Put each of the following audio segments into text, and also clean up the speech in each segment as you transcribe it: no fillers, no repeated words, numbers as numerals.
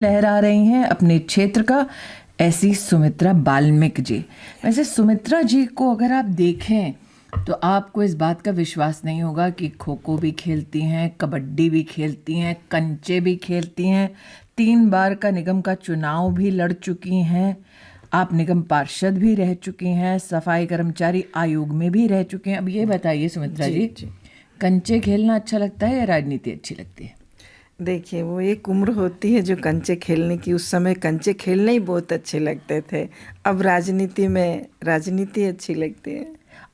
लहरा रही हैं अपने क्षेत्र का, ऐसी सुमित्रा बाल्मिक जी। वैसे सुमित्रा जी को अगर आप देखें तो आपको इस बात का विश्वास नहीं होगा कि खो खो भी खेलती हैं, कबड्डी भी खेलती हैं, कंचे भी खेलती हैं, 3 बार का निगम का चुनाव भी लड़ चुकी हैं, आप निगम पार्षद भी रह चुकी हैं, सफाई कर्मचारी आयोग में भी रह चुके हैं। अब ये बताइए सुमित्रा जी, कंचे खेलना अच्छा लगता है या राजनीति अच्छी लगती है? देखिए, वो एक उम्र होती है जो कंचे खेलने की। उस समय कंचे खेलने ही बहुत अच्छे लगते थे। अब राजनीति में राजनीति अच्छी लगती है।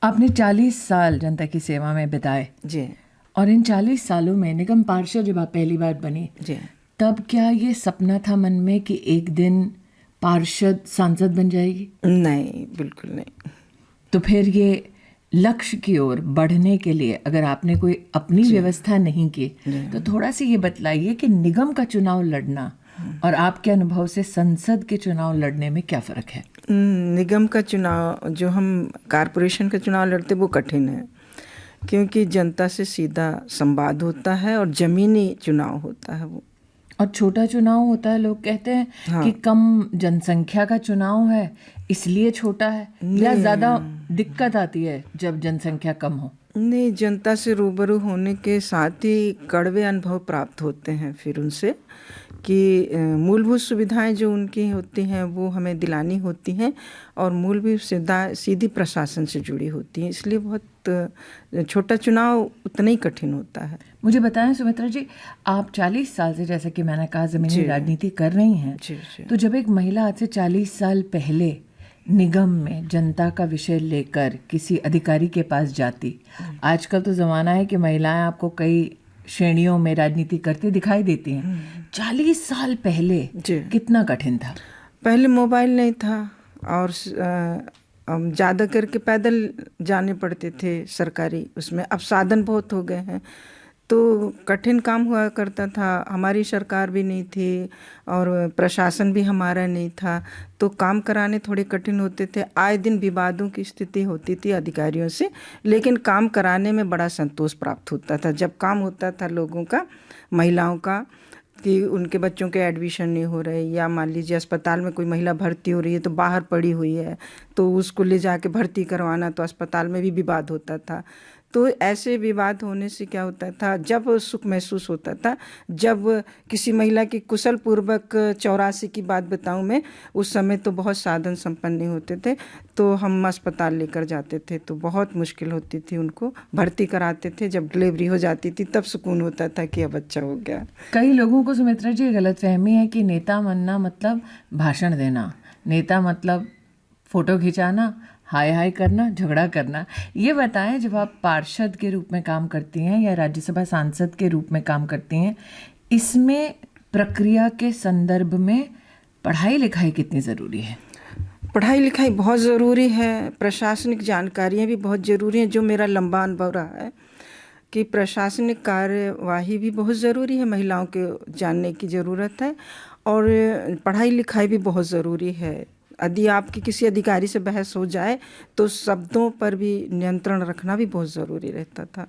आपने 40 साल जनता की सेवा में बिताए जी और इन 40 सालों में निगम पार्षद जब आप पहली बार बनी, जी तब क्या ये सपना था मन में कि एक दिन पार्षद सांसद बन जाएगी? नहीं, बिल्कुल नहीं। तो फिर ये लक्ष्य की ओर बढ़ने के लिए अगर आपने कोई अपनी व्यवस्था नहीं की तो थोड़ा सी ये बतलाइए कि निगम का चुनाव लड़ना और आपके अनुभव से संसद के चुनाव लड़ने में क्या फ़र्क है? निगम का चुनाव, जो हम कारपोरेशन का चुनाव लड़ते, वो कठिन है, क्योंकि जनता से सीधा संवाद होता है और ज़मीनी चुनाव होता है वो। और छोटा चुनाव होता है, लोग कहते हैं कि कम जनसंख्या का चुनाव है इसलिए छोटा है, या ज़्यादा दिक्कत आती है जब जनसंख्या कम हो? नहीं, जनता से रूबरू होने के साथ ही कड़वे अनुभव प्राप्त होते हैं फिर उनसे, कि मूलभूत सुविधाएं जो उनकी होती हैं वो हमें दिलानी होती हैं, और मूलभूत सुविधा सीधी प्रशासन से जुड़ी होती हैं, इसलिए बहुत छोटा चुनाव उतना ही कठिन होता है। मुझे बताएं सुमित्रा जी, आप 40 साल से, जैसे कि मैंने कहा, ज़मीनी राजनीति कर रही हैं, तो जब एक महिला आज से 40 साल पहले निगम में जनता का विषय लेकर किसी अधिकारी के पास जाती, आजकल तो ज़माना है कि महिलाएं आपको कई श्रेणियों में राजनीति करती दिखाई देती हैं, 40 साल पहले कितना कठिन था? पहले मोबाइल नहीं था और ज़्यादा करके पैदल जाने पड़ते थे सरकारी उसमें। अब साधन बहुत हो गए हैं, तो कठिन काम हुआ करता था। हमारी सरकार भी नहीं थी और प्रशासन भी हमारा नहीं था, तो काम कराने थोड़े कठिन होते थे। आए दिन विवादों की स्थिति होती थी अधिकारियों से, लेकिन काम कराने में बड़ा संतोष प्राप्त होता था। जब काम होता था लोगों का, महिलाओं का, कि उनके बच्चों के एडमिशन नहीं हो रहे, या मान लीजिए अस्पताल में कोई महिला भर्ती हो रही है तो बाहर पड़ी हुई है, तो उसको ले जाके भर्ती करवाना, तो अस्पताल में भी विवाद होता था। तो ऐसे विवाद होने से क्या होता था, जब सुख महसूस होता था, जब किसी महिला की कुशल पूर्वक 84 की बात बताऊं मैं, उस समय तो बहुत साधन संपन्न नहीं होते थे, तो हम अस्पताल लेकर जाते थे तो बहुत मुश्किल होती थी, उनको भर्ती कराते थे। जब डिलीवरी हो जाती थी तब सुकून होता था कि अब बच्चा हो गया। कई लोगों को सुमित्रा जी गलतफहमी है कि नेता बनना मतलब भाषण देना, नेता मतलब फोटो खिंचाना, हाय हाय करना, झगड़ा करना। ये बताएं, जब आप पार्षद के रूप में काम करती हैं या राज्यसभा सांसद के रूप में काम करती हैं, इसमें प्रक्रिया के संदर्भ में पढ़ाई लिखाई कितनी ज़रूरी है? पढ़ाई लिखाई बहुत ज़रूरी है, प्रशासनिक जानकारियाँ भी बहुत ज़रूरी हैं। जो मेरा लंबा अनुभव रहा है कि प्रशासनिक कार्यवाही भी बहुत ज़रूरी है, महिलाओं के जानने की ज़रूरत है, और पढ़ाई लिखाई भी बहुत ज़रूरी है। यदि आपकी किसी अधिकारी से बहस हो जाए तो शब्दों पर भी नियंत्रण रखना भी बहुत ज़रूरी रहता था।